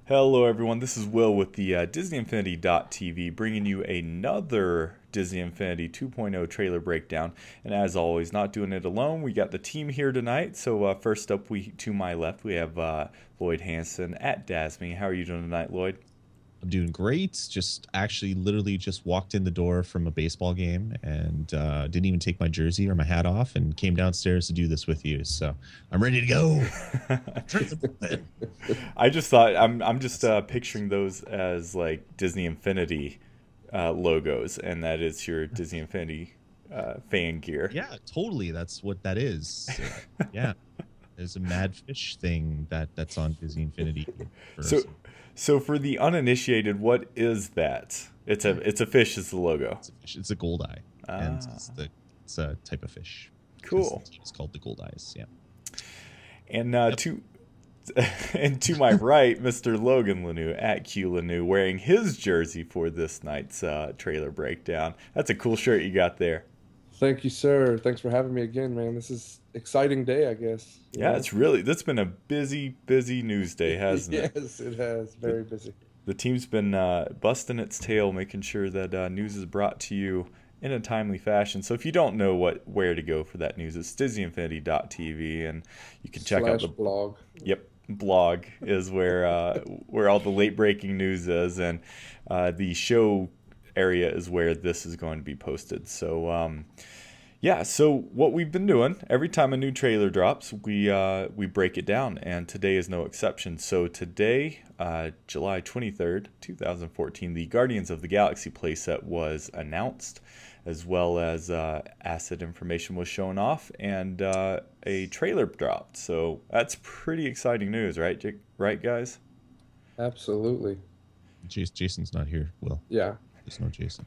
Hello, everyone. This is Will with the DisneyInfinity.tv, bringing you another Disney Infinity 2.0 trailer breakdown. And as always, not doing it alone. We got the team here tonight. So first up, to my left, we have Lloyd Hansen at Dasme. How are you doing tonight, Lloyd? I'm doing great. Just actually literally just walked in the door from a baseball game and didn't even take my jersey or my hat off and came downstairs to do this with you. So I'm ready to go. I just thought I'm just picturing those as like Disney Infinity logos, and that is your Disney Infinity fan gear. Yeah, totally. That's what that is. Yeah. There's a Mad Fish thing that's on Disney Infinity. So for the uninitiated, what is that? It's a fish. Is the logo? It's a fish. It's a goldeye, and it's a type of fish. Cool. It's called the goldeyes. Yeah. And to my right, Mr. Logan Lanou at Q Lanou, wearing his jersey for this night's trailer breakdown. That's a cool shirt you got there. Thank you, sir. Thanks for having me again, man. This is exciting day, I guess. Yeah, that's been a busy news day, hasn't it? Yes, it has. Very busy. The team's been busting its tail, making sure that news is brought to you in a timely fashion. So if you don't know where to go for that news, it's DisneyInfinity.tv, and you can check out the blog. Yep, blog is where all the late breaking news is, and the show area is where this is going to be posted. So yeah, so what we've been doing, every time a new trailer drops, we break it down, and today is no exception. So today, July 23rd, 2014, the Guardians of the Galaxy playset was announced, as well as asset information was shown off, and a trailer dropped. So that's pretty exciting news, right, right, guys? Absolutely. Jason's not here, Will. Yeah. There's no Jason.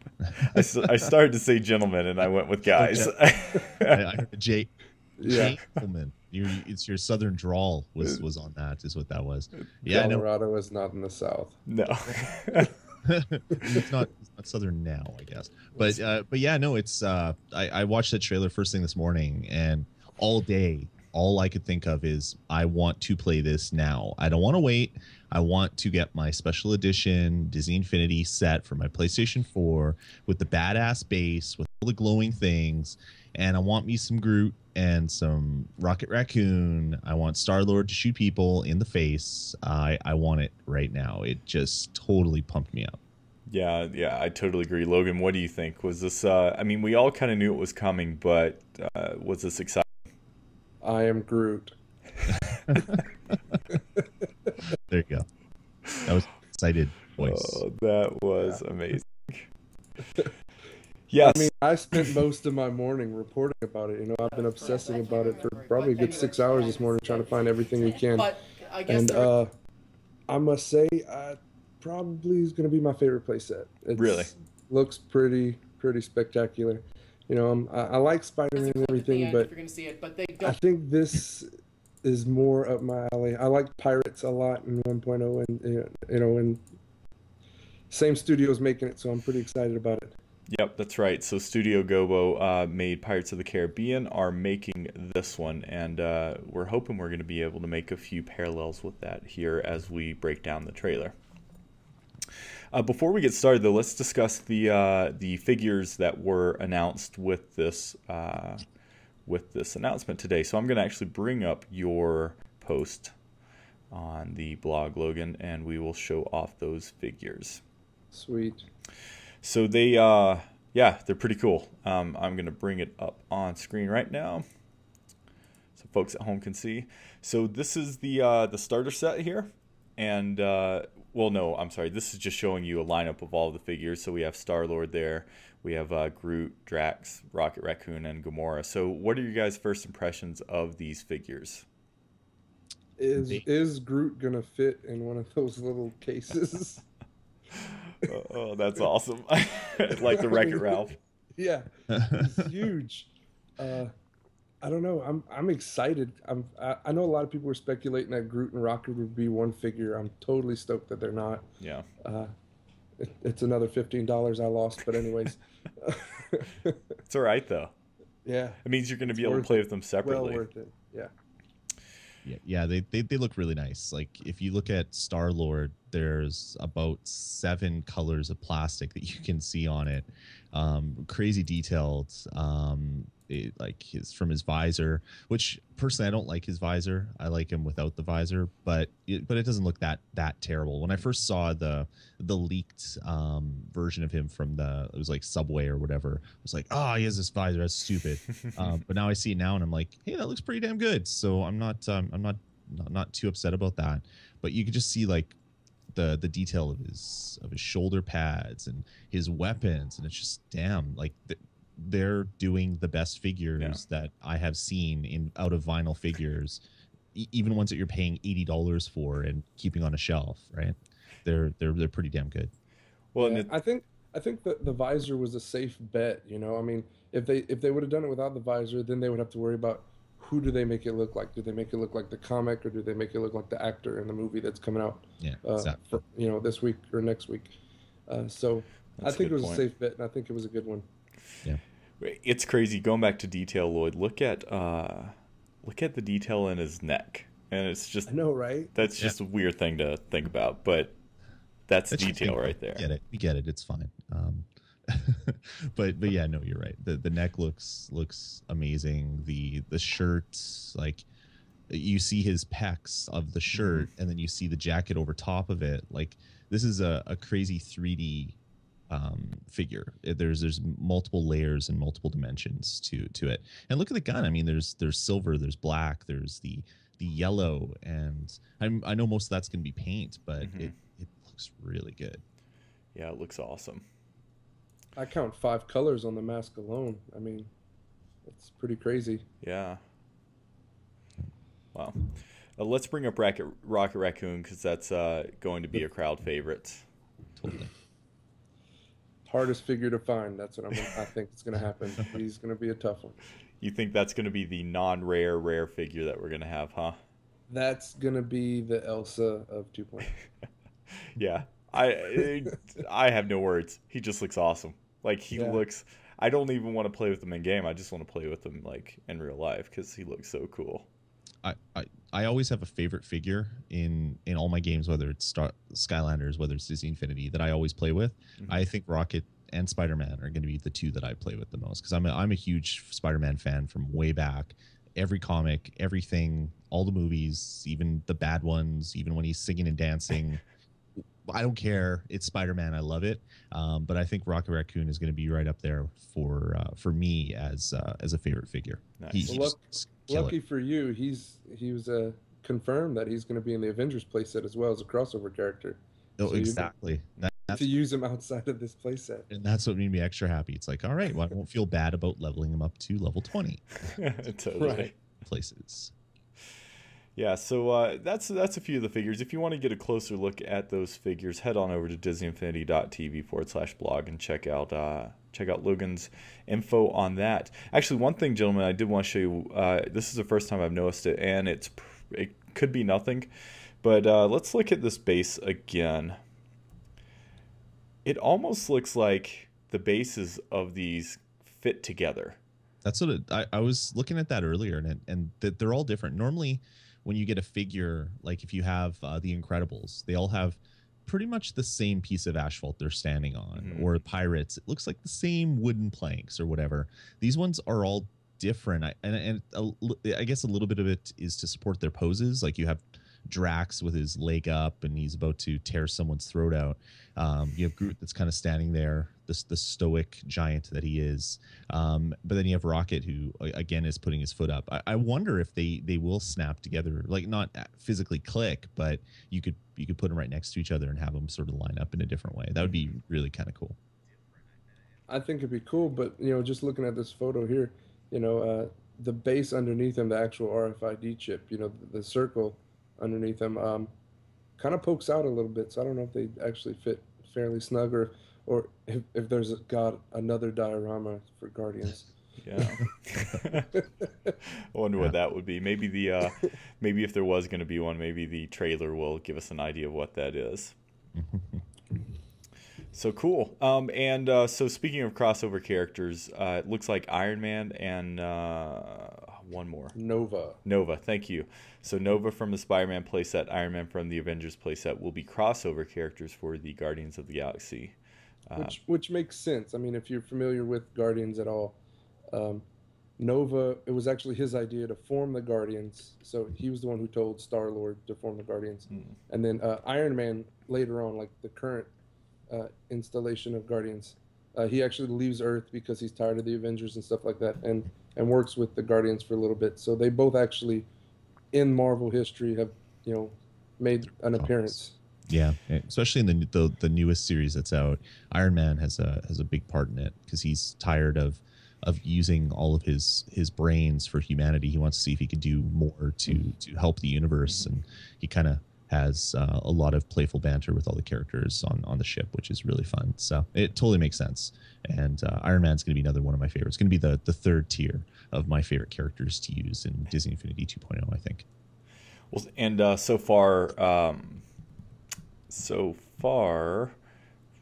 I started to say gentlemen, and I went with guys. I heard Yeah. Gentleman. It's your southern drawl was on that, is what that was. Yeah, Colorado is not in the South. No. it's not southern now, I guess. But yeah, no, it's I watched that trailer first thing this morning, and all day all I could think of is I want to play this now. I don't want to wait. I want to get my special edition Disney Infinity set for my PlayStation 4 with the badass base, with all the glowing things, and I want me some Groot and some Rocket Raccoon. I want Star-Lord to shoot people in the face. I want it right now. It just totally pumped me up. Yeah, I totally agree. Logan, what do you think? Was this, I mean, we all kind of knew it was coming, but was this exciting? I am Groot. There you go. That was excited voice. Oh, that was amazing. Yes. I mean, I spent most of my morning reporting about it. You know, I've been obsessing about it for probably a good 6 hours this morning, trying to find everything we can. And I must say, probably is going to be my favorite playset. Really? Looks pretty spectacular. You know, I like Spider-Man and everything, but I think this is more up my alley. I like Pirates a lot in 1.0, and you know, and same studio's making it, so I'm pretty excited about it. Yep, that's right. So Studio Gobo made Pirates of the Caribbean, are making this one, and we're hoping we're going to be able to make a few parallels with that here as we break down the trailer. Before we get started, though, let's discuss the figures that were announced with this announcement today. So I'm going to actually bring up your post on the blog, Logan, and we will show off those figures. Sweet. So they're pretty cool. I'm going to bring it up on screen right now, so folks at home can see. So this is the starter set here, and well, no, I'm sorry. This is just showing you a lineup of all of the figures. So we have Star-Lord there. We have Groot, Drax, Rocket Raccoon, and Gamora. So what are your guys' first impressions of these figures? Is Groot going to fit in one of those little cases? Oh, that's awesome. Like the Wreck-It Ralph. Yeah, it's huge. I don't know. I'm excited. I know a lot of people were speculating that Groot and Rocket would be one figure. I'm totally stoked that they're not. Yeah. It's another $15 I lost, but anyways. It's all right though. Yeah. It means you're going to be able to play with them separately. Well worth it. Yeah. Yeah, they look really nice. Like if you look at Star-Lord, There's about 7 colors of plastic that you can see on it. Crazy detailed. Like from his visor, which personally I don't like his visor. I like him without the visor, but it doesn't look that terrible. When I first saw the leaked version of him from it was like Subway or whatever, I was like, oh, he has this visor, that's stupid. But now I see it now and I'm like, hey, that looks pretty damn good. So I'm not too upset about that. But you can just see like the detail of his shoulder pads and his weapons, and it's just damn, like they're doing the best figures that I have seen out of vinyl figures, even ones that you're paying $80 for and keeping on a shelf, right? They're pretty damn good. Well, yeah, I think that the visor was a safe bet. You know, I mean, if they would have done it without the visor, then they would have to worry about who do they make it look like? Do they make it look like the comic, or do they make it look like the actor in the movie that's coming out? Yeah, exactly. For, this week or next week. So that's I think it was a safe bet, and I think it was a good one. Yeah. It's crazy. Going back to detail, Lloyd, look at the detail in his neck, and it's just, I know, right? That's just a weird thing to think about, but that's detail right there. We get it. It's fine. But yeah, no, you're right. The neck looks amazing. The shirt, like you see his pecs of the shirt, and then you see the jacket over top of it. Like this is a crazy 3D figure. There's multiple layers and multiple dimensions to it. And look at the gun. I mean, there's silver, there's black, there's the yellow, and I know most of that's going to be paint, but it looks really good. Yeah, it looks awesome. I count 5 colors on the mask alone. I mean, it's pretty crazy. Yeah. Wow. Let's bring up Rocket Raccoon, because that's going to be a crowd favorite. Totally. Hardest figure to find. That's what I think is going to happen. He's going to be a tough one. You think that's going to be the non-rare rare figure that we're going to have, huh? That's going to be the Elsa of 2.0. Yeah. I have no words. He just looks awesome. Like he looks. I don't even want to play with him in game. I just want to play with him like in real life because he looks so cool. I always have a favorite figure in all my games, whether it's Skylanders, whether it's Disney Infinity, that I always play with. I think Rocket and Spider-Man are going to be the 2 that I play with the most, because I'm a huge Spider-Man fan from way back. Every comic, everything, all the movies, even the bad ones, even when he's singing and dancing. I don't care. It's Spider-Man. I love it. But I think Rocket Raccoon is going to be right up there for me as a favorite figure. Nice. Lucky for you, he was confirmed that he's going to be in the Avengers playset as well as a crossover character. Oh, so exactly. To use him outside of this playset, and that's what made me extra happy. It's like, all right, well, I won't feel bad about leveling him up to level 20. Totally. Right. Places. Yeah, so that's a few of the figures. If you want to get a closer look at those figures, head on over to DisneyInfinity.tv/blog and check out Logan's info on that. Actually, one thing, gentlemen, I did want to show you. This is the first time I've noticed it, and it could be nothing, but let's look at this base again. It almost looks like the bases of these fit together. That's what I was looking at that earlier, and they're all different. Normally, when you get a figure, like if you have the Incredibles, they all have pretty much the same piece of asphalt they're standing on, or Pirates, it looks like the same wooden planks or whatever. These ones are all different, and I guess a little bit of it is to support their poses. Like you have Drax with his leg up and he's about to tear someone's throat out. You have Groot that's kind of standing there, the stoic giant that he is. But then you have Rocket, who again is putting his foot up. I wonder if they will snap together, like not physically click, but you could put them right next to each other and have them sort of line up in a different way. That would be really kind of cool. I think it'd be cool, but just looking at this photo here, the base underneath him, the actual RFID chip, the circle underneath him, kind of pokes out a little bit. So I don't know if they actually fit fairly snug, or if there's another diorama for Guardians. Yeah. I wonder what that would be. Maybe maybe if there was going to be one, maybe the trailer will give us an idea of what that is. So cool. So speaking of crossover characters, it looks like Iron Man and one more. Nova. Thank you. So Nova from the Spider-Man playset, Iron Man from the Avengers playset will be crossover characters for the Guardians of the Galaxy. Which makes sense. I mean, if you're familiar with Guardians at all, Nova, it was actually his idea to form the Guardians. So he was the one who told Star-Lord to form the Guardians. And then Iron Man later on, like the current installation of Guardians, he actually leaves Earth because he's tired of the Avengers and stuff like that, and works with the Guardians for a little bit. So they both actually, in Marvel history, have made an appearance. Yeah, especially in the newest series that's out, Iron Man has a big part in it because he's tired of using all of his brains for humanity. He wants to see if he can do more to help the universe, and he kind of has a lot of playful banter with all the characters on the ship, which is really fun. So it totally makes sense. And Iron Man's going to be another one of my favorites. It's going to be the third tier of my favorite characters to use in Disney Infinity 2.0, I think. Well, and so far,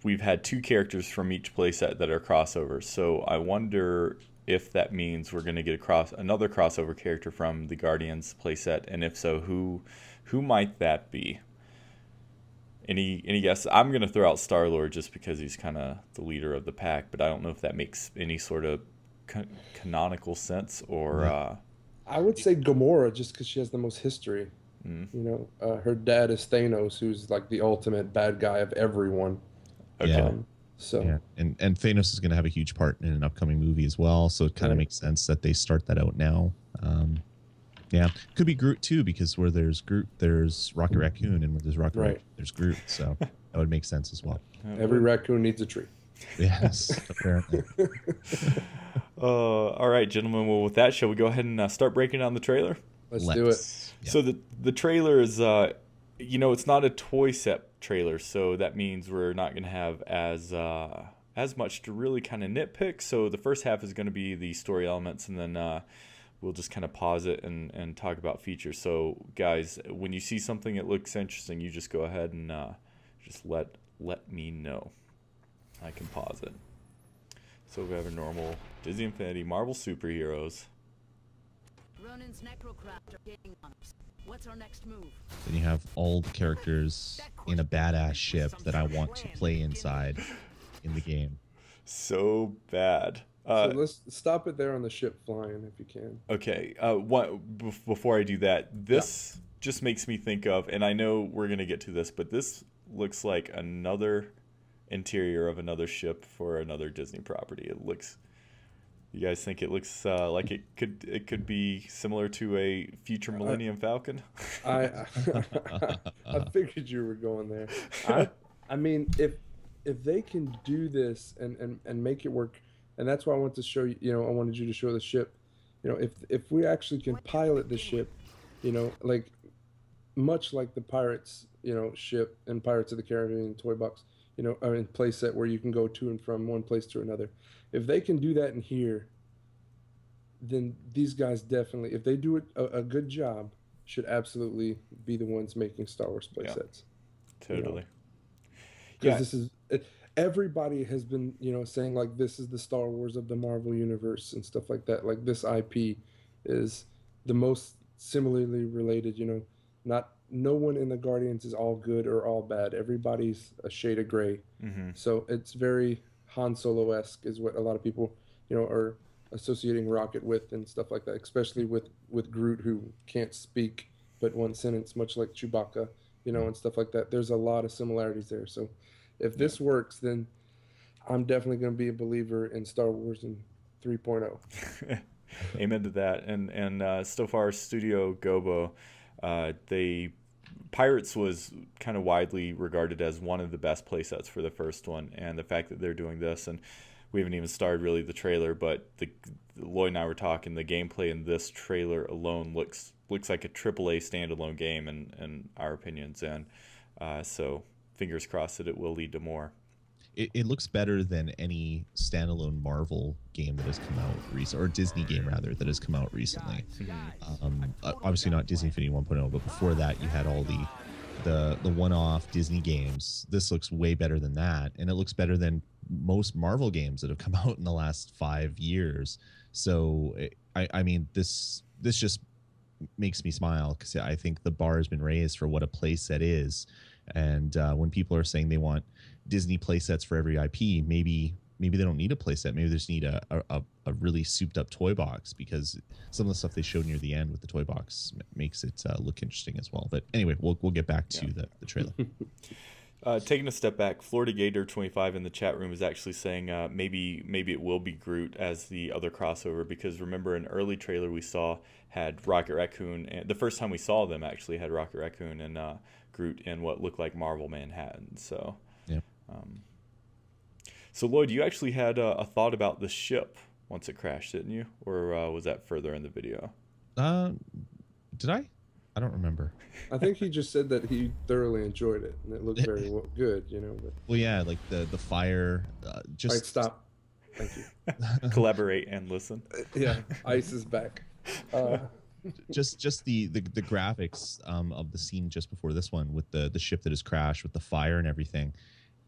we've had 2 characters from each playset that are crossovers. So I wonder if that means we're going to get another crossover character from the Guardians playset, and if so, who might that be? Any guess? I'm going to throw out Star-Lord just because he's kind of the leader of the pack, but I don't know if that makes any sort of canonical sense or. I would say Gamora just because she has the most history. Her dad is Thanos, who's like the ultimate bad guy of everyone. Okay. And Thanos is going to have a huge part in an upcoming movie as well, so it kind of makes sense that they start that out now. Could be Groot too, because where there's Groot, there's Rocket Raccoon, and where there's Rocket Raccoon, there's Groot. So that would make sense as well. Every raccoon needs a tree. Yes, apparently. All right, gentlemen. Well, with that, shall we go ahead and start breaking down the trailer? Let's do it. Yeah. So the trailer is, it's not a toy set trailer, so that means we're not going to have as much to really kind of nitpick. So the first half is going to be the story elements, and then we'll just kind of pause it and talk about features. So guys, when you see something that looks interesting, you just go ahead and just let me know. I can pause it. So we have a normal Disney Infinity Marvel superheroes. Ronin's Necrocraft are gaining on us. What's our next move? Then you have all the characters in a badass ship that I want to play inside in the game. So bad. So let's stop it there on the ship flying if you can. Okay. Before I do that, this just makes me think of, and I know we're going to get to this, but this looks like another interior of another ship for another Disney property. It looks... You guys think it looks like it could be similar to a future Millennium Falcon? I figured you were going there. I mean, if they can do this and make it work, and that's why I wanted to show you. I wanted you to show the ship. If we actually can pilot the ship, like much like the Pirates, ship and Pirates of the Caribbean toy box, or in playset where you can go to and from one place to another. If they can do that in here, then these guys definitely, if they do it a good job, should absolutely be the ones making Star Wars playsets. Totally. Because this is, everybody has been, saying like this is the Star Wars of the Marvel universe and stuff like that. Like this IP is the most similarly related. No one in the Guardians is all good or all bad. Everybody's a shade of gray. Mm-hmm. So it's very Han Solo-esque is what a lot of people, are associating Rocket with and stuff like that, especially with Groot, who can't speak but one sentence, much like Chewbacca, and stuff like that. There's a lot of similarities there. So if this works, then I'm definitely going to be a believer in Star Wars in 3.0. Amen to that. And so far, Studio Gobo, Pirates was kind of widely regarded as one of the best playsets for the first one, and the fact that they're doing this, and we haven't even started really the trailer, but Lloyd and I were talking, the gameplay in this trailer alone looks like a AAA standalone game in our opinions, and so fingers crossed that it will lead to more. It looks better than any standalone Marvel game that has come out recently, or Disney game rather, that has come out recently. Obviously not Disney Infinity 1.0, but before that you had all the one-off Disney games. This looks way better than that, and it looks better than most Marvel games that have come out in the last 5 years. So I mean, this this just makes me smile because I think the bar has been raised for what a playset is. And when people are saying they want Disney playsets for every IP, maybe they don't need a playset. Maybe they just need a really souped up toy box, because some of the stuff they showed near the end with the toy box makes it look interesting as well. But anyway, we'll get back to the trailer. Taking a step back, Florida Gator 25 in the chat room is actually saying maybe it will be Groot as the other crossover, because remember an early trailer we saw had Rocket Raccoon, and the first time we saw them actually had Rocket Raccoon and Groot in what looked like Marvel Manhattan. So, yeah. So Lloyd, you actually had a thought about the ship once it crashed, didn't you? Or was that further in the video? Did I? I don't remember. I think he just said that he thoroughly enjoyed it, and it looked very good, But, well, yeah, like the fire. Just all right, stop. Thank you. Collaborate and listen. Yeah, Ice is back. Just the graphics of the scene just before this one, with the ship that has crashed, with the fire and everything.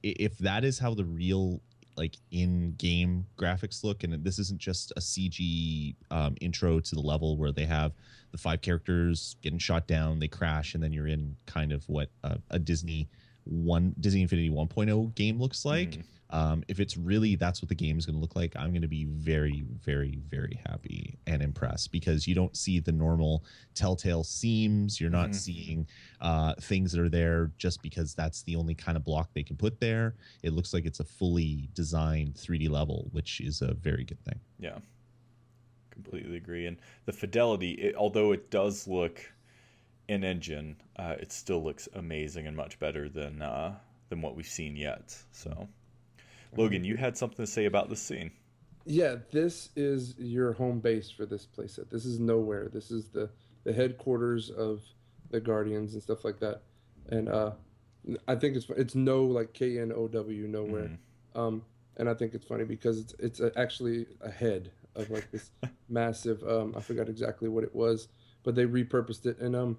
If that is how the real like in-game graphics look, and this isn't just a CG intro to the level where they have the 5 characters getting shot down, they crash, and then you're in kind of what a Disney Infinity 1.0 game looks like. If it's really that's what the game is going to look like, I'm going to be very, very, very happy and impressed, because you don't see the normal telltale seams. You're not seeing things that are there just because that's the only kind of block they can put there. It looks like it's a fully designed 3D level, which is a very good thing. Yeah, completely agree. And the fidelity, although it does look in engine, it still looks amazing and much better than what we've seen yet. So, Logan, you had something to say about this scene. Yeah, this is your home base for this playset. This is nowhere. This is the headquarters of the Guardians and stuff like that. And I think it's no like KNOW nowhere. And I think it's funny because it's actually a head of like this massive. I forgot exactly what it was, but they repurposed it, and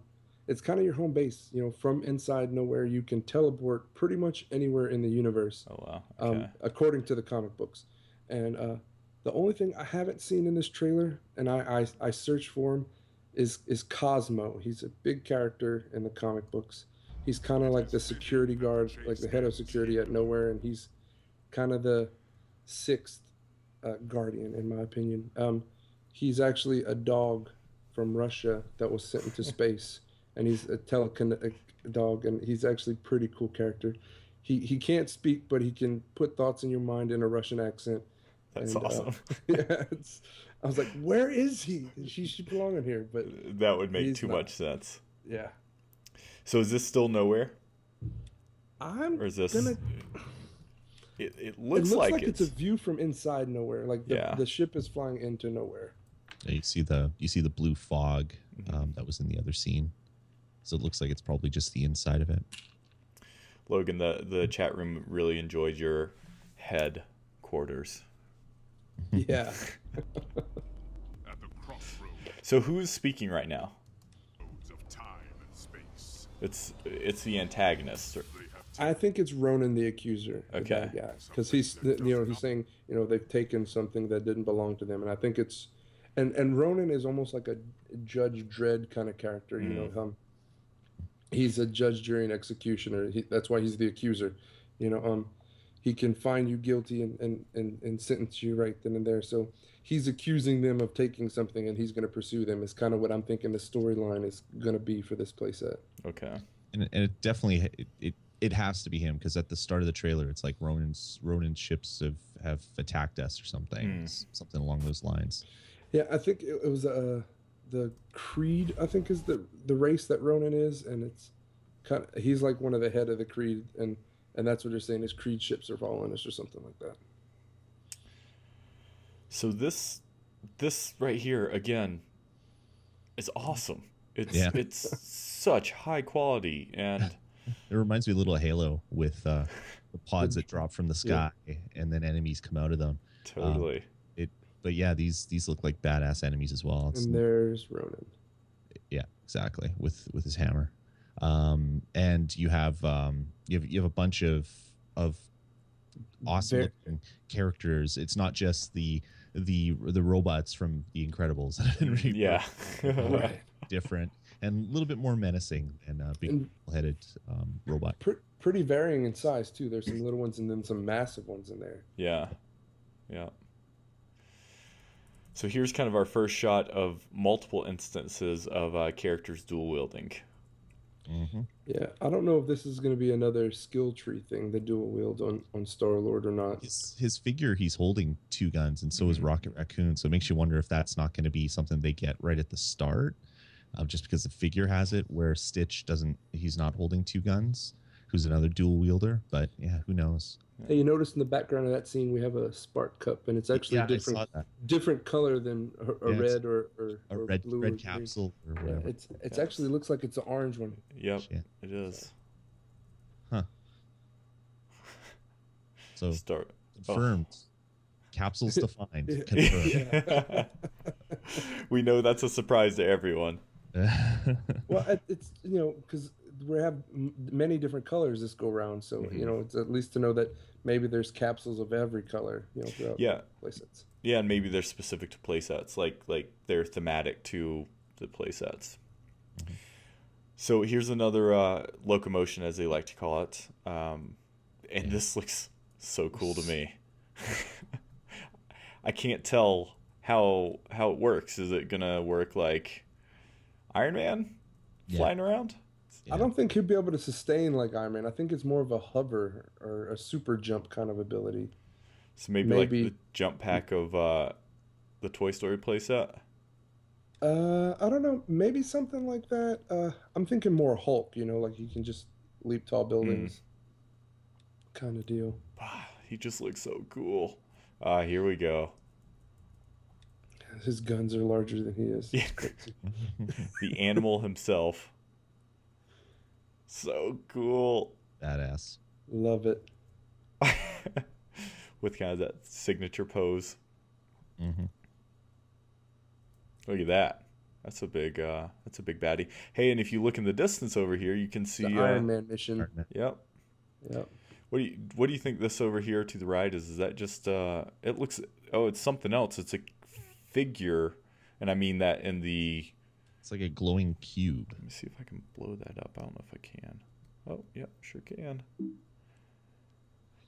it's kind of your home base. From inside nowhere, you can teleport pretty much anywhere in the universe. Oh wow! Okay. According to the comic books, and the only thing I haven't seen in this trailer, and I searched for him, is Cosmo. He's a big character in the comic books. He's kind of like the security guard, like the head of security at Nowhere, and he's kind of the 6th Guardian, in my opinion. He's actually a dog from Russia that was sent into space. And he's a telekinetic dog, and he's actually a pretty cool character. He can't speak, but he can put thoughts in your mind in a Russian accent. That's awesome. Yeah, I was like, where is he? He should belong in here, but that would make too much sense. Yeah. So is this still Nowhere? Or is this? It looks like it's a view from inside Nowhere. Like the ship is flying into Nowhere. Yeah, you see the blue fog that was in the other scene. So it looks like it's probably just the inside of it. Logan, the chat room really enjoyed your headquarters. Yeah. So who's speaking right now? It's the antagonist. I think it's Ronan the Accuser. Okay. Yeah, because he's saying they've taken something that didn't belong to them, and I think it's and Ronan is almost like a Judge Dredd kind of character. He's a judge, jury, and executioner. That's why he's the accuser. He can find you guilty and sentence you right then and there. So he's accusing them of taking something, and he's going to pursue them. Is kind of what I'm thinking the storyline is going to be for this playset. Okay. And it definitely it has to be him, because at the start of the trailer, it's like Ronan's ships have attacked us or something, something along those lines. Yeah, I think it was the Creed, I think, is the race that Ronan is, and it's kind of, he's like one of the head of the Creed, and that's what they're saying is Creed ships are following us or something like that. So this right here again is awesome. It's such high quality, and it reminds me a little of Halo with the pods that drop from the sky and then enemies come out of them. Totally. But yeah, these look like badass enemies as well. And there's Ronan. Yeah, exactly, with his hammer. And you have a bunch of awesome looking characters. It's not just the the robots from The Incredibles that have been Yeah. Right. different and a little bit more menacing than a big headed robot. Pretty varying in size too. There's some little ones and then some massive ones in there. Yeah. Yeah. So here's kind of our first shot of multiple instances of characters dual wielding. Mm-hmm. Yeah, I don't know if this is going to be another skill tree thing, the dual wield on Star-Lord or not. His figure, he's holding 2 guns, and so is Rocket Raccoon. So it makes you wonder if that's not going to be something they get right at the start, just because the figure has it, where Stitch doesn't. He's not holding 2 guns. Who's another dual wielder? But yeah, who knows? Hey, you notice in the background of that scene we have a spark cup, and it's actually different color than a red or red blue red or capsule green. or whatever. It's actually looks like it's an orange one. Yep, Yeah. it is. Huh. So Start confirmed. Capsules to find. Confirmed. We know that's a surprise to everyone. Well, it's because we have many different colors this go round, so it's at least to know that maybe there's capsules of every color, throughout playsets. Yeah, and maybe they're specific to playsets, like they're thematic to the playsets. Mm-hmm. So here's another locomotion, as they like to call it, and this looks so cool to me. I can't tell how it works. Is it gonna work like Iron Man flying around? I don't think he'll be able to sustain like Iron Man. I think it's more of a hover or a super jump kind of ability. So maybe like the jump pack of the Toy Story playset? I don't know. Maybe something like that. I'm thinking more Hulk, like he can just leap tall buildings kind of deal. He just looks so cool. Here we go. His guns are larger than he is. Yeah. The animal himself. So cool. Badass. Love it. With kind of that signature pose. Mm-hmm. Look at that. That's a big baddie. Hey, and if you look in the distance over here, you can see the Iron Man mission. Yep. What do you think this over here to the right is? Is that just it looks it's something else. It's a figure, and I mean that in the it's like a glowing cube. Let me see if I can blow that up. I don't know if I can. Oh, yeah, sure can.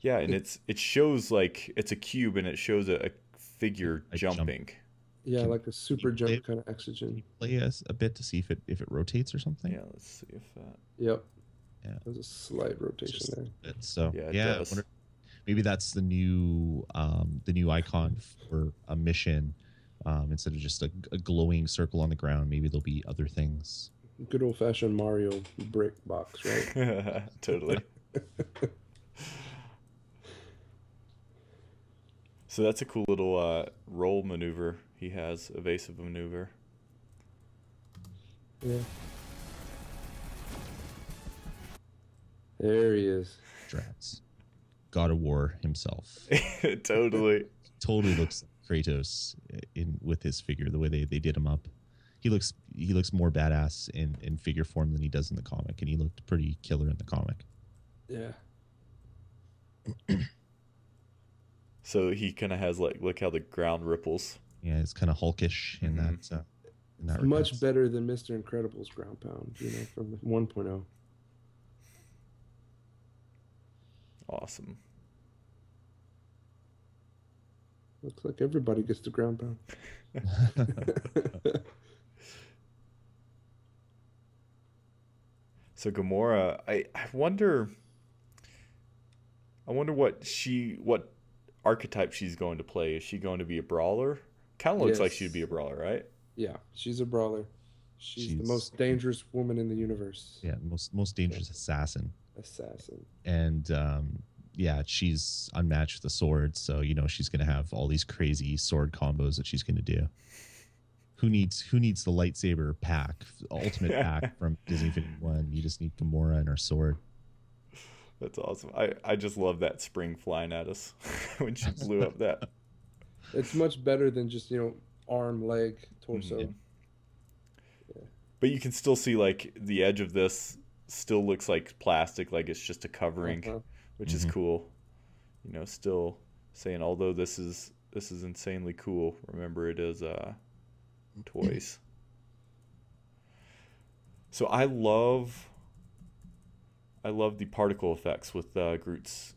Yeah, and it shows like it's a cube, and it shows a figure jumping. Yeah, like a super jump kind of oxygen. Can you play us a bit to see if it rotates or something? Yeah, let's see if that. Yep. Yeah. There's a slight rotation there. So yeah, I wonder, maybe that's the new icon for a mission. Instead of just a glowing circle on the ground, maybe there'll be other things. Good old fashioned Mario brick box, right? Totally. So that's a cool little roll maneuver he has, evasive maneuver. Yeah. There he is. Drats. God of War himself. Totally. Totally looks like Kratos with his figure, the way they did him up. He looks more badass in figure form than he does in the comic, and he looked pretty killer in the comic. Yeah. So he kind of has look how the ground ripples. Yeah, it's kind of hulkish in that. Much better than Mr. Incredible's ground pound, from the 1.0. Awesome. Looks like everybody gets the ground pound. So Gamora, I wonder what archetype she's going to play. Is she going to be a brawler? Kind of looks like she'd be a brawler, right? Yeah, she's a brawler. She's the most dangerous woman in the universe. Yeah, most dangerous assassin. And she's unmatched with the sword, so she's gonna have all these crazy sword combos that she's gonna do. Who needs the lightsaber pack, ultimate pack from Disney Infinity 1? You just need Gamora and her sword. That's awesome. I just love that spring flying at us when she blew up that. It's much better than just arm, leg, torso. Yeah. But you can still see the edge of this still looks like plastic, like it's just a covering, which is cool. Still saying although this is This is insanely cool. Remember, it is toys. So I love the particle effects with Groot's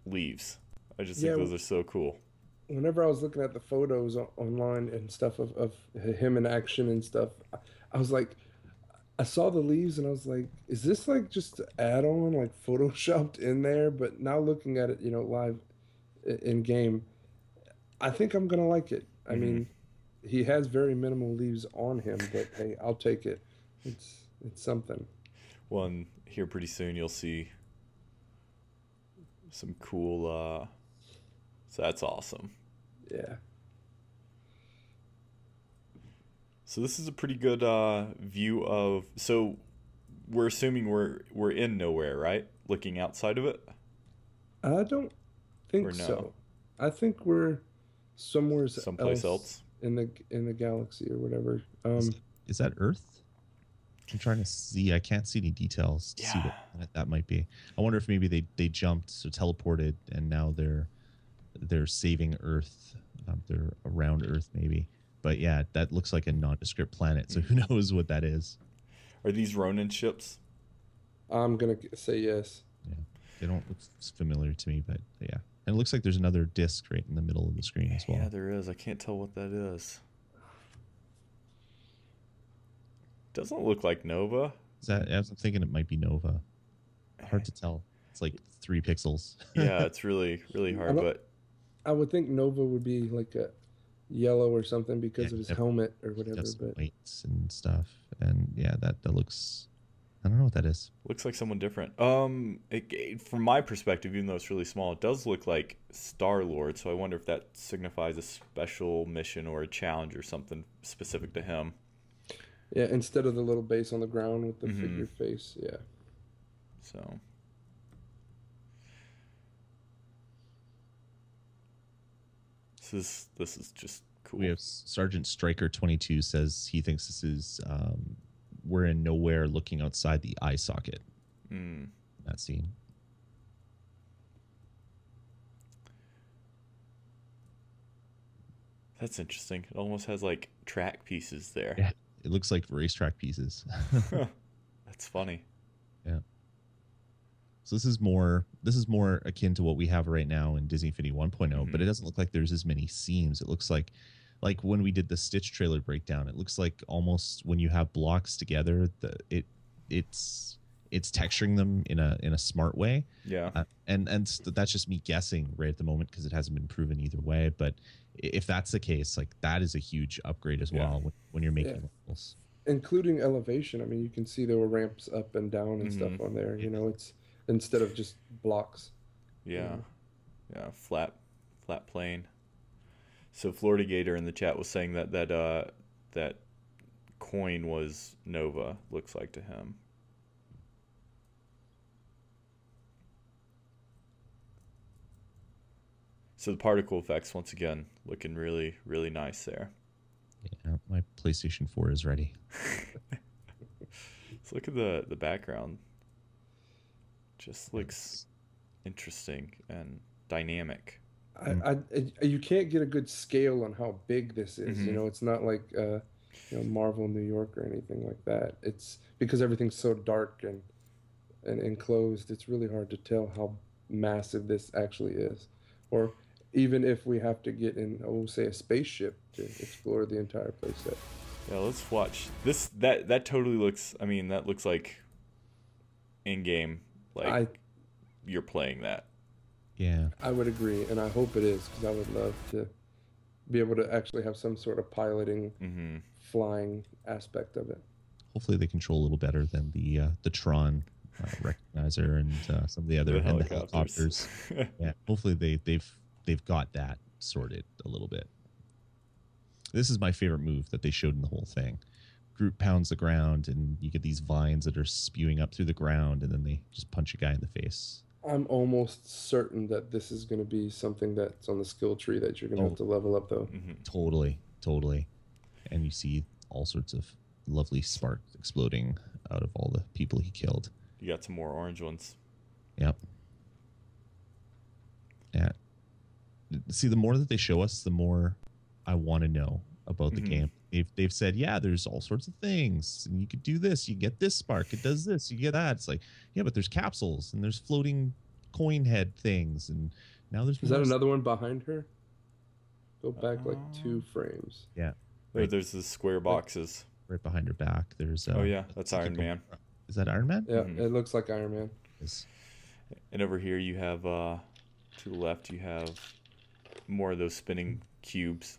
leaves. I just think those are so cool. Whenever I was looking at the photos online and stuff of him in action and stuff, I was like, I saw the leaves and I was like, is this like just an add-on, like photoshopped in there? But now looking at it, live in game, I think I'm gonna like it. I mean, he has very minimal leaves on him, but hey, I'll take it. It's something. Well, and here pretty soon you'll see some cool. So that's awesome. Yeah. So this is a pretty good view of. So we're assuming we're in nowhere, right? Looking outside of it. I don't think so. I think we're someplace else in the galaxy or whatever. Is that Earth? I'm trying to see. I can't see any details to see what that might be. I wonder if maybe they jumped, so teleported, and now they're saving Earth. They're around Earth, maybe. But yeah, that looks like a nondescript planet. So who knows what that is? Are these Ronin ships? I'm gonna say yes. Yeah, they don't look familiar to me, but yeah. And it looks like there's another disc right in the middle of the screen as well. Yeah, there is. I can't tell what that is. Doesn't look like Nova. I was thinking it might be Nova. Hard to tell. It's like 3 pixels. Yeah, it's really, really hard. But I would think Nova would be like a yellow or something because of his helmet or whatever. But weights and stuff, and yeah, that looks. I don't know what that is. Looks like someone different. From my perspective, even though it's really small, it does look like Star-Lord. So I wonder if that signifies a special mission or a challenge or something specific to him. Yeah, instead of the little base on the ground with the figure face. Yeah. So. This is just cool. We have Sergeant Striker 22 says he thinks this is we're in nowhere looking outside the eye socket. That scene. That's interesting. It almost has like track pieces there. Yeah, it looks like racetrack pieces. That's funny. Yeah. So this is more akin to what we have right now in Disney Infinity 1.0, but it doesn't look like there's as many seams. It looks like when we did the Stitch trailer breakdown, it looks like almost when you have blocks together, it's texturing them in a smart way. Yeah. And that's just me guessing right at the moment because it hasn't been proven either way. But if that's the case, like that is a huge upgrade as well when you're making levels. Including elevation. I mean, you can see there were ramps up and down and stuff on there. You know, it's instead of just blocks. Yeah. Yeah. Flat plane. So Florida Gator in the chat was saying that coin was Nova, looks like to him. So the particle effects, once again, looking really, really nice there. Yeah, my PlayStation 4 is ready. Let's look at the background. Just looks interesting and dynamic. You can't get a good scale on how big this is. You know, it's not like Marvel New York or anything like that. It's because everything's so dark and enclosed. It's really hard to tell how massive this actually is, or even if we have to get in, say, a spaceship to explore the entire playset. Yeah, let's watch this. That totally looks. I mean, that looks like in game. Like you're playing that. Yeah, I would agree, and I hope it is because I would love to be able to actually have some sort of piloting, flying aspect of it. Hopefully, they control a little better than the Tron recognizer and some of the other helicopters. Yeah, hopefully they've got that sorted a little bit. This is my favorite move that they showed in the whole thing. Groot pounds the ground, and you get these vines that are spewing up through the ground, and then they just punch a guy in the face. I'm almost certain that this is going to be something that's on the skill tree that you're going to have to level up, though. Totally. And you see all sorts of lovely sparks exploding out of all the people he killed. You got some more orange ones. Yep. Yeah. see, the more that they show us, the more I want to know about the game. They've said, yeah, there's all sorts of things, and you could do this. You get this spark, it does this. You get that. It's like, yeah, but there's capsules and there's floating coin head things, and now there's. Is that another one behind her? Go back like 2 frames. Yeah. Right. There's the square boxes Right behind her back. There's. Oh yeah, that's Iron Man. Is that Iron Man? Yeah, it looks like Iron Man. Yes. And over here you have to the left you have more of those spinning cubes.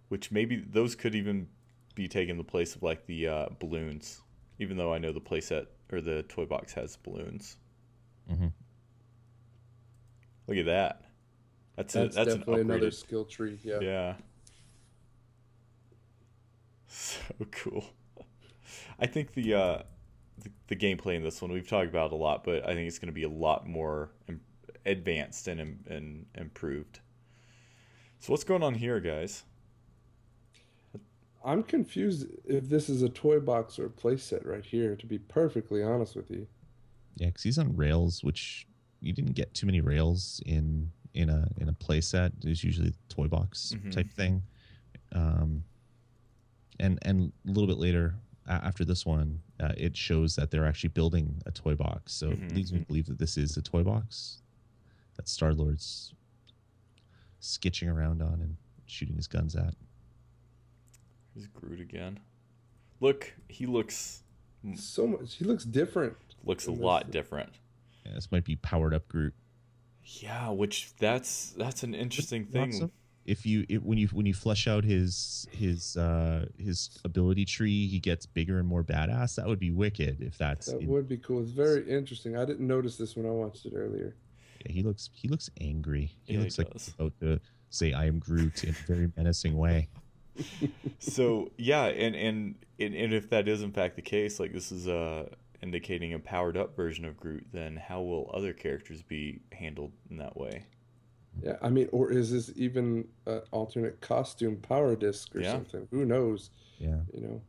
Which maybe those could even be taking the place of like the balloons, even though I know the playset or the toy box has balloons. Look at that. That's definitely an another skill tree. Yeah. Yeah. So cool. I think the gameplay in this one we've talked about a lot, but I think it's going to be a lot more advanced and improved. So what's going on here, guys? I'm confused if this is a toy box or a playset right here, to be perfectly honest with you. Yeah, because he's on rails, which you didn't get too many rails in a playset. There's usually a toy box type thing. And a little bit later, after this one, it shows that they're actually building a toy box. So it leads me to believe that this is a toy box that Star-Lord's skitching around on and shooting his guns at. Here's Groot again. Look, he looks so much. He looks different. Looks a lot different. Yeah, this might be powered up Groot. Yeah, which that's an interesting thing. When you flesh out his ability tree, he gets bigger and more badass. That would be wicked. That would be cool. It's very interesting. I didn't notice this when I watched it earlier. Yeah, he looks angry. He looks he like he's about to say "I am Groot" in a very menacing way. So yeah, and if that is in fact the case, like this is indicating a powered up version of Groot, then how will other characters be handled in that way? Yeah, I mean, or is this even an alternate costume power disc or something? Who knows? Yeah, you know.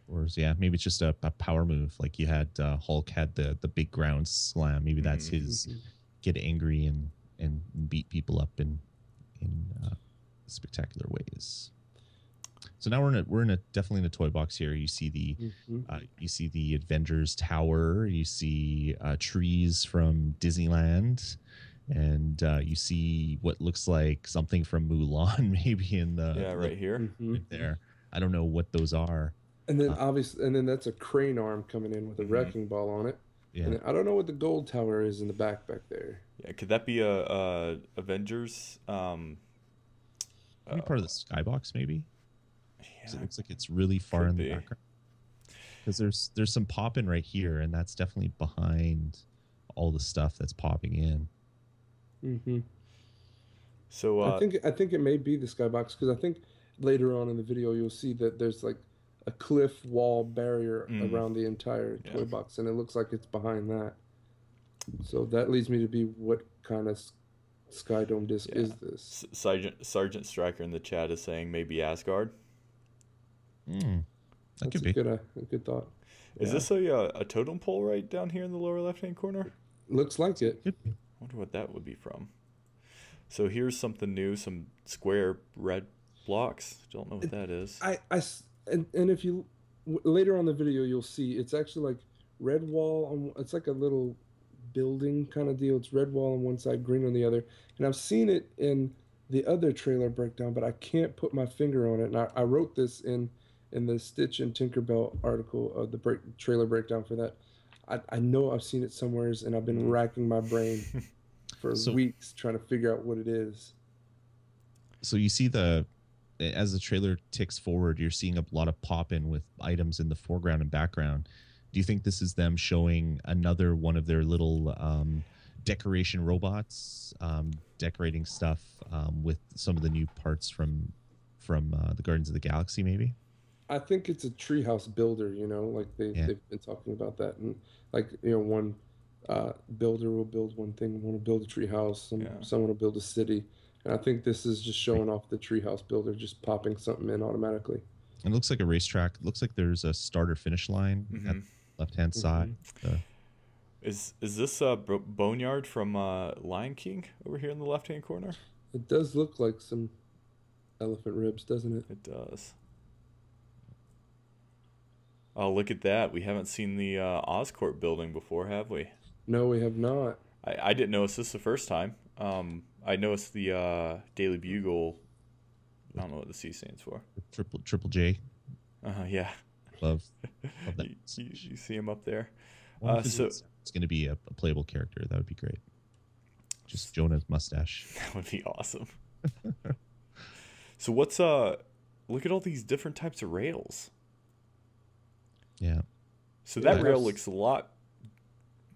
Or maybe it's just a power move, like you had Hulk had the big ground slam. Maybe that's his get angry and beat people up in spectacular ways. So now we're definitely in a toy box here. You see the Avengers Tower. You see trees from Disneyland, and you see what looks like something from Mulan, maybe in the right here, right there. I don't know what those are. And then and then that's a crane arm coming in with a wrecking ball on it. Yeah. And I don't know what the gold tower is in the back there. Yeah, could that be a Avengers? Maybe part of the skybox, maybe. Yeah, it looks like it's really far in the background. Because there's some popping right here, and that's definitely behind all the stuff that's popping in. So I think it may be the skybox, because I think later on in the video you'll see that there's like a cliff wall barrier around the entire toy box, and it looks like it's behind that. So that leads me to be, what kind of Sky Dome disc is this? Sergeant Stryker in the chat is saying maybe Asgard. That could be a good thought. Is this a totem pole right down here in the lower left-hand corner? Looks like it. I wonder what that would be from. So here's something new, some square red blocks. Don't know what that is. And if you later on in the video you'll see it's actually like red wall it's like a little building kind of deal. It's red wall on one side, green on the other. And I've seen it in the other trailer breakdown, but I can't put my finger on it. And I wrote this in the Stitch and Tinkerbell article of the trailer breakdown for that. I know I've seen it somewhere, and I've been racking my brain for weeks trying to figure out what it is. So you see as the trailer ticks forward, you're seeing a lot of pop-in with items in the foreground and background. Do you think this is them showing another one of their little decoration robots, decorating stuff with some of the new parts from the Guardians of the Galaxy, maybe? I think it's a treehouse builder, like they've been talking about that. And like, one builder will build one thing, one will build a treehouse, someone will build a city. And I think this is just showing off the treehouse builder, just popping something in automatically. It looks like a racetrack. It looks like there's a starter finish line at the left-hand side. Is this Boneyard from Lion King over here in the left-hand corner? It does look like some elephant ribs, doesn't it? It does. Oh, look at that. We haven't seen the Oscorp building before, have we? No, we have not. I didn't notice this the first time. I noticed the Daily Bugle. I don't know what the C stands for. Triple J. Yeah. Love that. You see him up there. So it's going to be a playable character. That would be great. Just Jonah's mustache. That would be awesome. So what's look at all these different types of rails. Yeah. So that rail looks a lot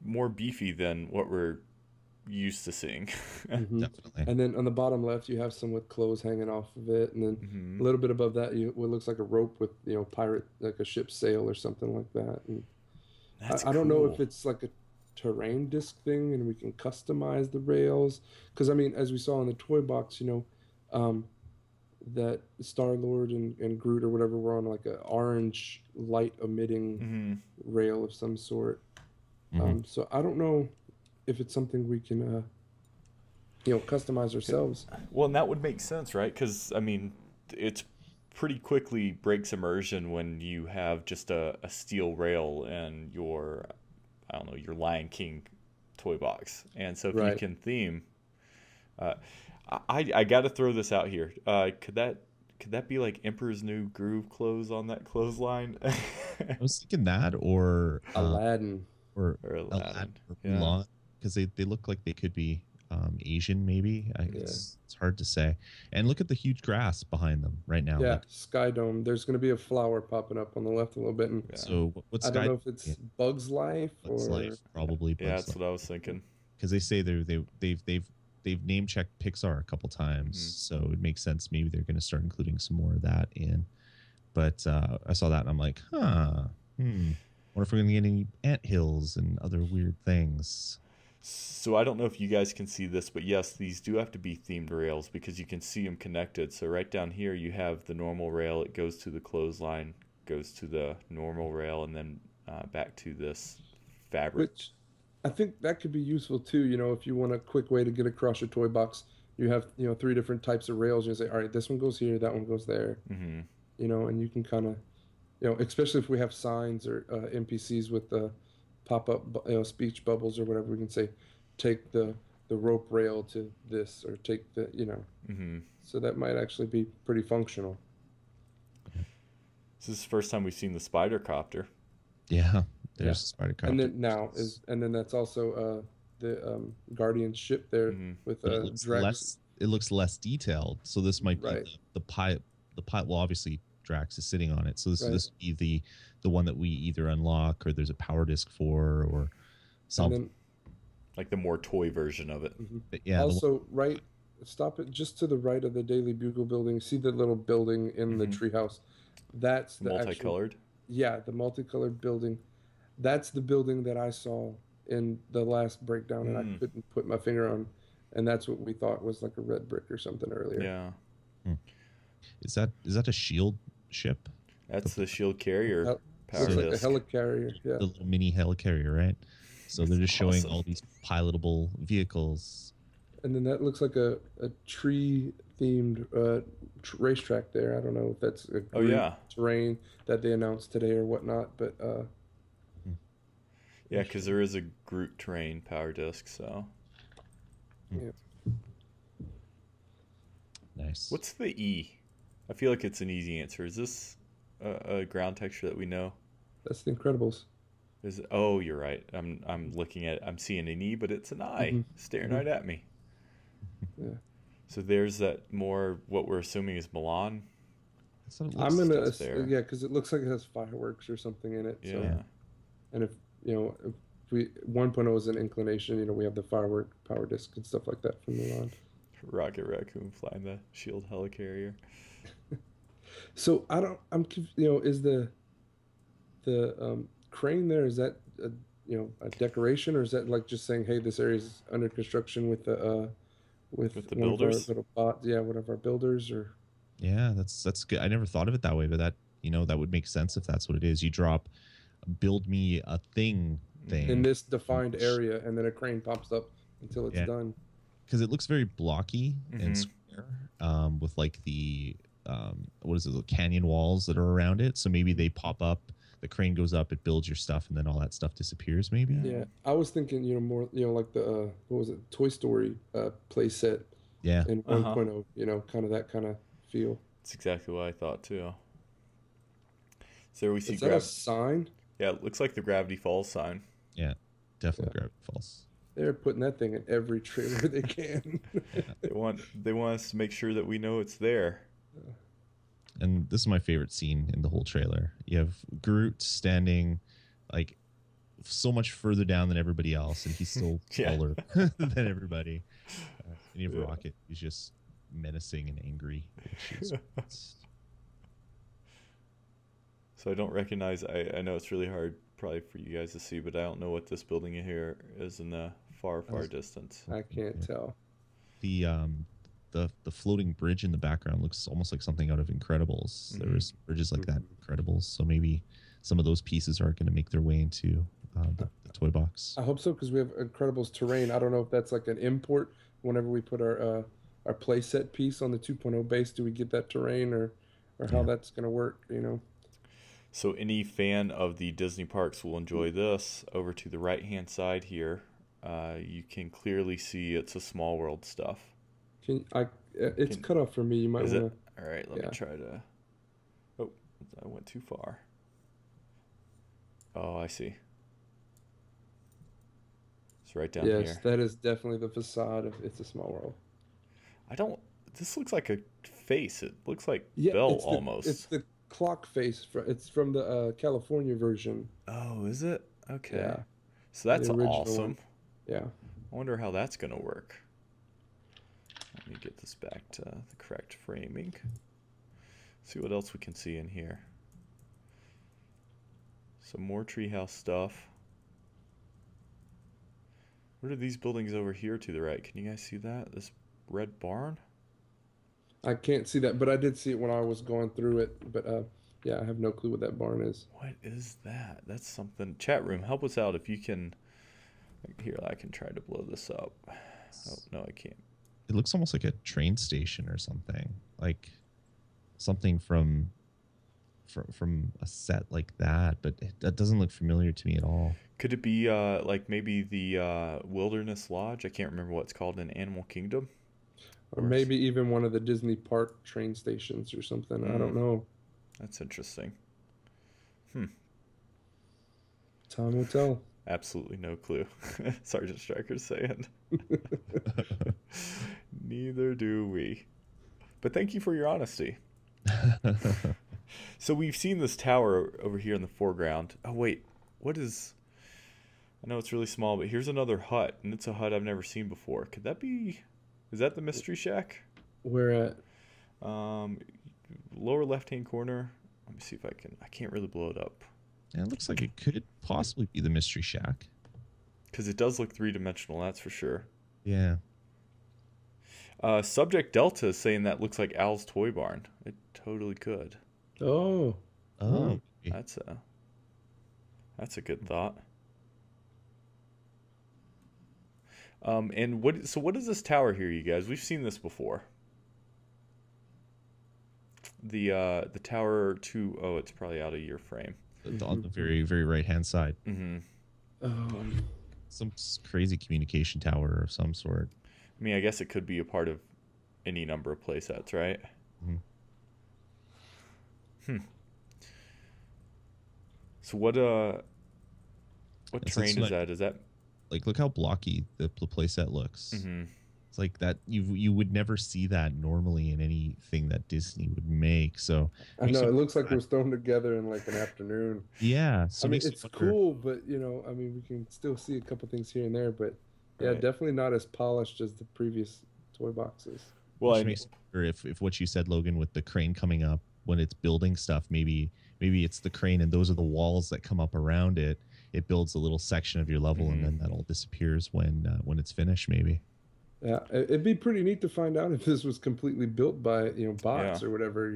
more beefy than what we're used to seeing. Mm-hmm. Definitely. And then on the bottom left, you have some with clothes hanging off of it, and then a little bit above that, what looks like a rope with pirate, like a ship's sail or something like that. And I don't know if it's like a terrain disc thing, and we can customize the rails. Because I mean, as we saw in the toy box, that Star-Lord and Groot or whatever were on like an orange light emitting rail of some sort. So I don't know if it's something we can customize ourselves. Well, and that would make sense, right? Because I mean, it's pretty quickly breaks immersion when you have just a steel rail in your, I don't know, your Lion King toy box. And so if you can theme, I got to throw this out here. Could that be like Emperor's New Groove clothes on that clothesline? I was thinking that, or Aladdin, or Aladdin, Mulan, because they look like they could be Asian, maybe. It's hard to say. And look at the huge grass behind them right now. Yeah, Sky Dome. There's going to be a flower popping up on the left a little bit. And so what's I don't know if it's Bug's Life Bug's Life, probably. That's what I was thinking. Because they say they've name checked Pixar a couple times, so it makes sense. Maybe they're going to start including some more of that in. But I saw that and I'm like, wonder if we're going to get any anthills and other weird things. So I don't know if you guys can see this, but yes, these do have to be themed rails because you can see them connected. So right down here you have the normal rail. It goes to the clothesline, goes to the normal rail, and then back to this fabric. Which I think that could be useful too. If you want a quick way to get across your toy box, you have 3 different types of rails. You say, all right, this one goes here, that one goes there. And you can kind of, especially if we have signs or NPCs with the pop-up speech bubbles or whatever, we can say take the rope rail to this, or take the so that might actually be pretty functional. This is the first time we've seen the spider copter. There's a spider copter, and then that's also the Guardian ship there with Drax. It looks less detailed, so this might be the pilot. Well, obviously Drax is sitting on it, so this would be the one that we either unlock, or there's a power disc for, or something like the more toy version of it. Yeah. Also, stop it just to the right of the Daily Bugle building. See the little building in the treehouse? That's the multicolored. The multicolored building. That's the building that I saw in the last breakdown, and I couldn't put my finger on. And that's what we thought was like a red brick or something earlier. Yeah. Is that a shield ship? That's the shield carrier. Power looks like disc. a helicarrier. Yeah. The little mini helicarrier, right? So they're just showing all these pilotable vehicles. And then that looks like a tree-themed racetrack there. I don't know if that's a terrain that they announced today or whatnot, but yeah, because there is a Groot terrain power disc. So yeah. Nice. What's the E? I feel like it's an easy answer. Is this a ground texture that we know? That's the Incredibles. Oh, you're right. I'm looking at it. I'm seeing an E, but it's an I staring right at me. Yeah. So there's that more what we're assuming is Milan. I'm gonna because it looks like it has fireworks or something in it. Yeah. So. And if we 1.0 is an inclination, we have the firework power disc and stuff like that from Milan. Rocket Raccoon flying the shield helicarrier. So is the crane there, is that a decoration, or is that like just saying, hey, this area is under construction with the builders, one of our builders, or that's good. I never thought of it that way, but that that would make sense if that's what it is. You drop build me a thing thing in this defined area, and then a crane pops up until it's done. Because it looks very blocky and square, with like the what is it, the canyon walls that are around it. So maybe they pop up, the crane goes up, it builds your stuff, and then all that stuff disappears. Maybe. Yeah, I was thinking, more, like the what was it, Toy Story play set. Yeah. In 1.0, kind of that kind of feel. That's exactly what I thought too. So there we see. Is that a sign? Yeah, it looks like the Gravity Falls sign. Yeah, definitely Gravity Falls. They're putting that thing in every trailer they can. They want us to make sure that we know it's there. And this is my favorite scene in the whole trailer. You have Groot standing like so much further down than everybody else, and he's still taller than everybody. And you have Rocket, who's just menacing and angry. So I don't recognize. I know it's really hard probably for you guys to see, but I don't know what this building here is in the far distance. I can't tell. The floating bridge in the background looks almost like something out of Incredibles. There was bridges like that in Incredibles, so maybe some of those pieces are going to make their way into the toy box. I hope so, because we have Incredibles terrain. I don't know if that's like an import. Whenever we put our playset piece on the 2.0 base, do we get that terrain, or how that's going to work? So any fan of the Disney parks will enjoy this. Over to the right-hand side here, you can clearly see it's a Small World stuff. It's cut off for me. You might want to. All right, let me try to. Oh, I went too far. Oh, I see. It's right down here. Yes, that is definitely the facade of It's a Small World. This looks like a face. It looks like Belle almost. It's the clock face. It's from the California version. Oh, is it? Okay. Yeah. So that's awesome. One. Yeah. I wonder how that's going to work. Let me get this back to the correct framing. See what else we can see in here. Some more treehouse stuff. What are these buildings over here to the right? Can you guys see that? This red barn? I can't see that, but I did see it when I was going through it. But I have no clue what that barn is. What is that? That's something. Chat room, help us out if you can. Here, I can try to blow this up. Oh, no, I can't. It looks almost like a train station or something. Like something from a set like that, but that doesn't look familiar to me at all. Could it be like maybe the Wilderness Lodge? I can't remember what it's called in Animal Kingdom. Or maybe even one of the Disney park train stations or something. I don't know. That's interesting. Time will tell. Absolutely no clue. Sergeant Striker's saying. Neither do we. But thank you for your honesty. So we've seen this tower over here in the foreground. Oh, wait. What is... I know it's really small, but here's another hut. And it's a hut I've never seen before. Could that be... Is that the Mystery Shack? Where at? Lower left-hand corner. Let me see if I can... I can't really blow it up. Yeah, it looks like it could possibly be the Mystery Shack. Because it does look three-dimensional, that's for sure. Yeah. Subject Delta is saying that looks like Al's Toy Barn. It totally could. Oh. That's a good thought. And what is this tower here, you guys? We've seen this before. The tower to... Oh, it's probably out of your frame. On the very, very right-hand side. Mm-hmm. Some crazy communication tower of some sort. I mean, I guess it could be a part of any number of play sets, right? So what terrain is that? Is that... Like, look how blocky the playset looks. It's like that you would never see that normally in anything that Disney would make. So I know it looks like it was thrown together in like an afternoon. Yeah, so I mean it's cool, but I mean we can still see a couple things here and there, but definitely not as polished as the previous toy boxes. Well, I mean, if what you said, Logan, with the crane coming up when it's building stuff, maybe it's the crane and those are the walls that come up around it. It builds a little section of your level, and then that all disappears when it's finished. Maybe. Yeah, it'd be pretty neat to find out if this was completely built by bots or whatever.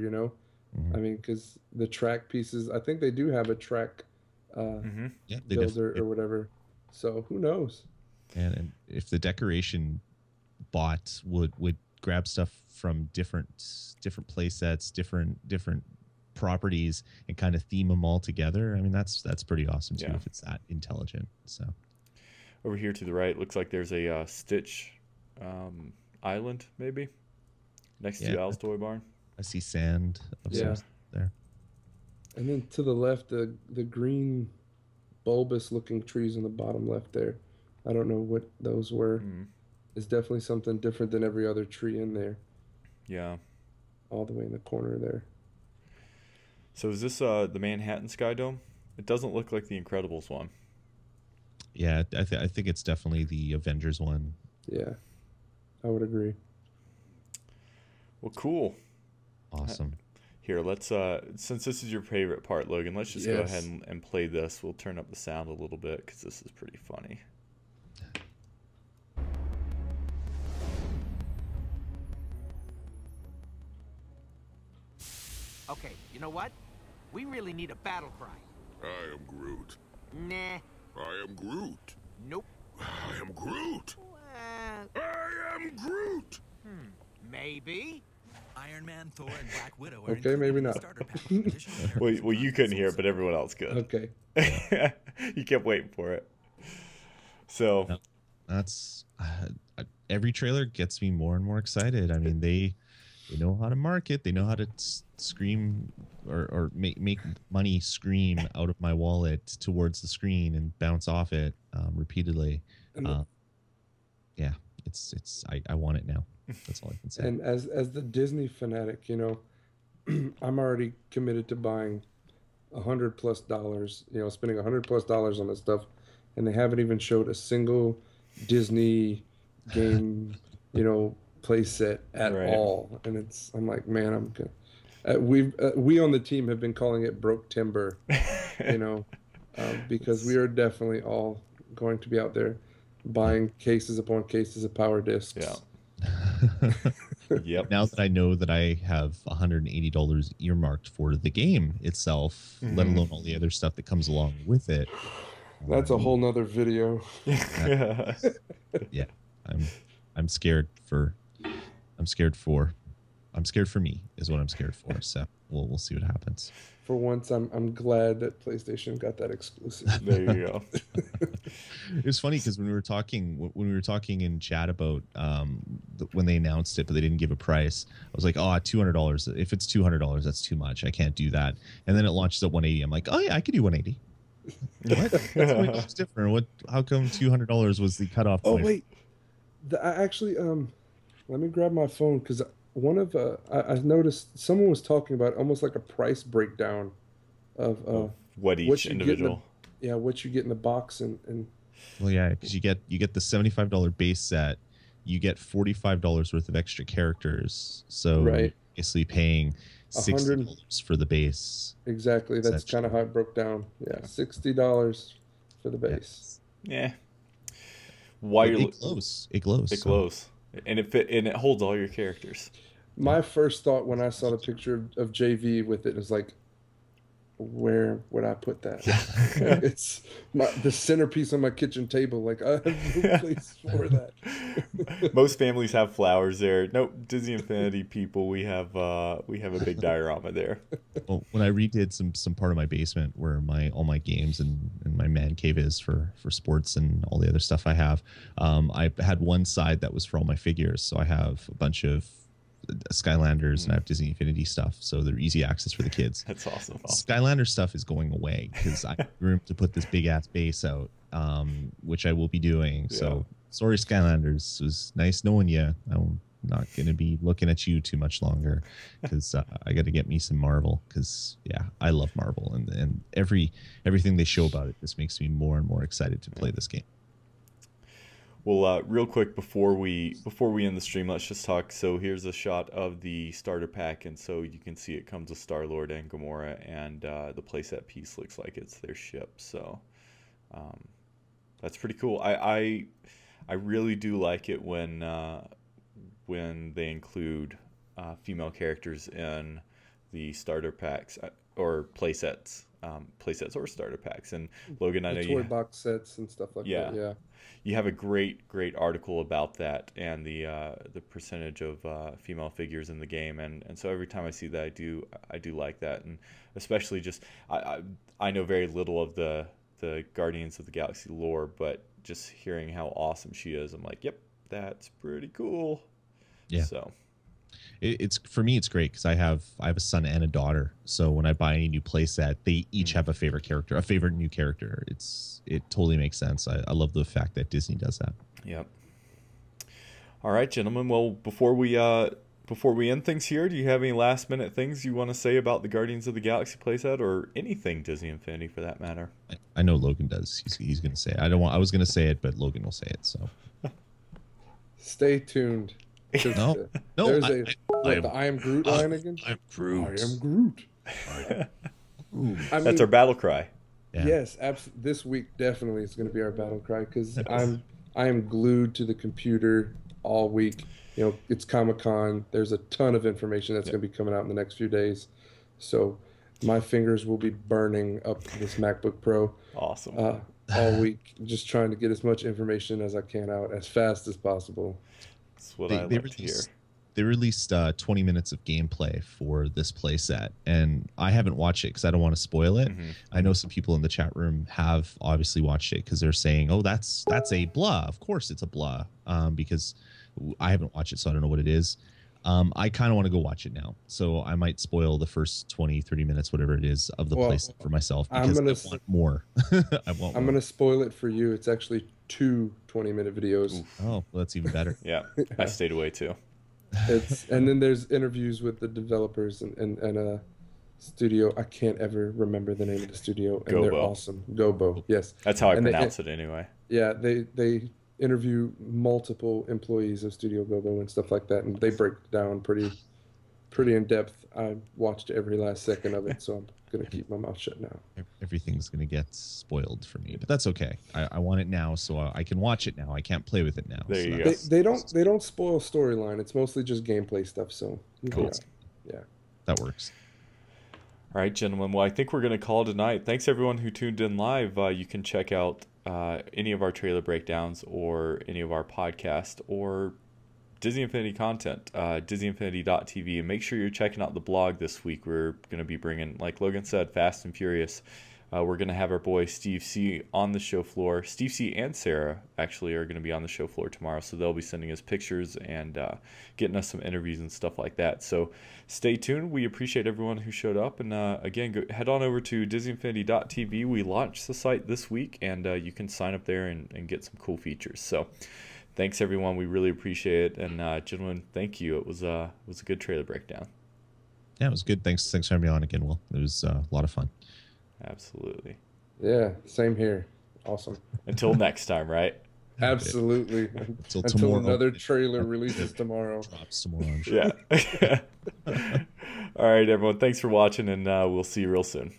I mean, because the track pieces, I think they do have a track Yeah, builder or whatever. So who knows? And if the decoration bot would grab stuff from different play sets, different properties, and kind of theme them all together, I mean, that's pretty awesome too, if it's that intelligent. So over here to the right, looks like there's a Stitch island, maybe next to Al's Toy Barn. I see sand of some there. And then to the left, the green bulbous looking trees in the bottom left there. I don't know what those were. It's definitely something different than every other tree in there. Yeah. All the way in the corner there. So is this the Manhattan Sky Dome? It doesn't look like the Incredibles one. Yeah, I think it's definitely the Avengers one. Yeah, I would agree. Well, cool. Awesome. Here, let's since this is your favorite part, Logan, let's just go ahead and play this. We'll turn up the sound a little bit because this is pretty funny. Okay, you know what? We really need a battle cry. I am Groot. Nah. I am Groot. Nope. I am Groot. Well, I am Groot. maybe. Iron Man, Thor, and Black Widow are Okay, maybe not. starter pack. Additional characters Well, you couldn't hear it, but everyone else could. Okay. You kept waiting for it. So That's every trailer gets me more and more excited. I mean, they know how to market. They know how to scream or make money scream out of my wallet towards the screen and bounce off it repeatedly. Yeah, I want it now. That's all I can say. And as the Disney fanatic, you know, I'm already committed to buying $100+, you know, spending $100+ on this stuff, and they haven't even showed a single Disney game, you know, play set at all. And I'm like, man, I'm good. We on the team have been calling it broke timber, you know, because we are definitely all going to be out there buying cases upon cases of power discs. yeah. Yep. Now that I know that I have $180 earmarked for the game itself, let alone all the other stuff that comes along with it. That's a whole nother video. Yeah. I'm scared for me is what I'm scared for. So we'll see what happens. For once, I'm glad that PlayStation got that exclusive. There you go. It was funny because when we were talking in chat about when they announced it, but they didn't give a price. I was like, oh, $200. If it's $200, that's too much. I can't do that. And then it launches at 180. I'm like, oh yeah, I could do 180. What? That's different. What? How come $200 was the cutoff? Oh wait, I actually let me grab my phone because one of I noticed someone was talking about almost like a price breakdown of what each individual. What you get in the box and well, yeah, because you get the $75 base set, you get $45 worth of extra characters. So basically paying $60 for the base. Exactly, that's kind of how it broke down. Yeah, $60 for the base. Yeah. Why it glows? It glows. It glows, and it holds all your characters. My first thought when I saw the picture of JV with it was like, where would I put that? It's the centerpiece on my kitchen table. Like, I have no place for that. Most families have flowers there. Nope, Disney Infinity people, we have a big diorama there. Well, when I redid some part of my basement where all my games and my man cave is for sports and all the other stuff I have, I had one side that was for all my figures. So I have a bunch of Skylanders and I have Disney Infinity stuff, so they're easy access for the kids. That's awesome. Skylander stuff is going away because I have room to put this big ass base out, which I will be doing. Yeah. So sorry, Skylanders, it was nice knowing you. I'm not going to be looking at you too much longer because I got to get me some Marvel because I love Marvel and everything they show about it just makes me more and more excited to play this game. Well, real quick before we end the stream, let's just talk. So here's a shot of the starter pack, and so you can see it comes with Star-Lord and Gamora, and the playset piece looks like it's their ship. So that's pretty cool. I really do like it when they include female characters in the starter packs or playsets. playsets or starter packs. And Logan, I know toy box sets and stuff like that. Yeah, you have a great article about that and the percentage of female figures in the game, and so every time I see that, I do like that, and especially just I know very little of the Guardians of the Galaxy lore, but just hearing how awesome she is, I'm like, yep, that's pretty cool. Yeah. So it's for me, it's great because I have a son and a daughter. So when I buy any new playset, they each have a favorite character, a favorite new character. It totally makes sense. I love the fact that Disney does that. Yep. All right, gentlemen. Well, before we end things here, do you have any last minute things you want to say about the Guardians of the Galaxy playset, or anything Disney Infinity for that matter? I know Logan does. He's going to say it. I was going to say it, but Logan will say it. So stay tuned. No, there's the I am Groot line again. I'm Groot. I am Groot. That's our battle cry. Yeah. Yes, this week definitely is going to be our battle cry because I am glued to the computer all week. You know, it's Comic-Con. There's a ton of information that's going to be coming out in the next few days. So my fingers will be burning up this MacBook Pro. Awesome. All week, just trying to get as much information as I can out as fast as possible. That's what I like to hear. They released 20 minutes of gameplay for this playset, and I haven't watched it because I don't want to spoil it. Mm-hmm. I know some people in the chat room have obviously watched it because they're saying, "Oh, that's a blah." Of course, it's a blah, because I haven't watched it, so I don't know what it is. I kind of want to go watch it now, so I might spoil the first 20, 30 minutes, whatever it is, of the playset for myself because I want more. I'm going to spoil it for you. It's actually 2 20-minute videos. Ooh. Oh, well, that's even better. Yeah, I stayed away too. And then there's interviews with the developers and a studio. I can't ever remember the name of the studio, and they're awesome. Gobo, yes. That's how I pronounce it anyway. Yeah, they interview multiple employees of Studio Gobo and stuff like that, and they break it down pretty in depth. I watched every last second of it, so I'm gonna keep my mouth shut now. Everything's gonna get spoiled for me, but that's okay. I want it now, so I can watch it now. I can't play with it now. There you go. They don't spoil storyline. It's mostly just gameplay stuff. So cool. Yeah, that works. All right, gentlemen. Well, I think we're gonna call it a night. Thanks everyone who tuned in live. You can check out any of our trailer breakdowns or any of our podcast or Disney Infinity content, DisneyInfinity.tv, and make sure you're checking out the blog this week. We're going to be bringing, like Logan said, Fast and Furious. We're going to have our boy Steve C on the show floor. Steve C and Sarah actually are going to be on the show floor tomorrow, so they'll be sending us pictures and getting us some interviews and stuff like that. So stay tuned. We appreciate everyone who showed up, and again, head on over to DisneyInfinity.tv. We launched the site this week, and you can sign up there and get some cool features. So thanks everyone, we really appreciate it, and gentlemen, thank you. It was a good trailer breakdown. Yeah, it was good. Thanks for having me on again, Will. It was a lot of fun. Absolutely. Yeah, same here. Awesome. Until next time, right? Absolutely. Until another trailer releases tomorrow. Drops tomorrow, I'm sure. Yeah. All right, everyone. Thanks for watching, and we'll see you real soon.